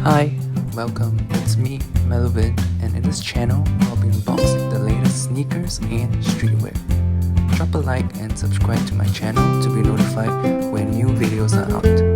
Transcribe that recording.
Hi, welcome, it's me, Mellowvin, and in this channel, I'll be unboxing the latest sneakers and streetwear. Drop a like and subscribe to my channel to be notified when new videos are out.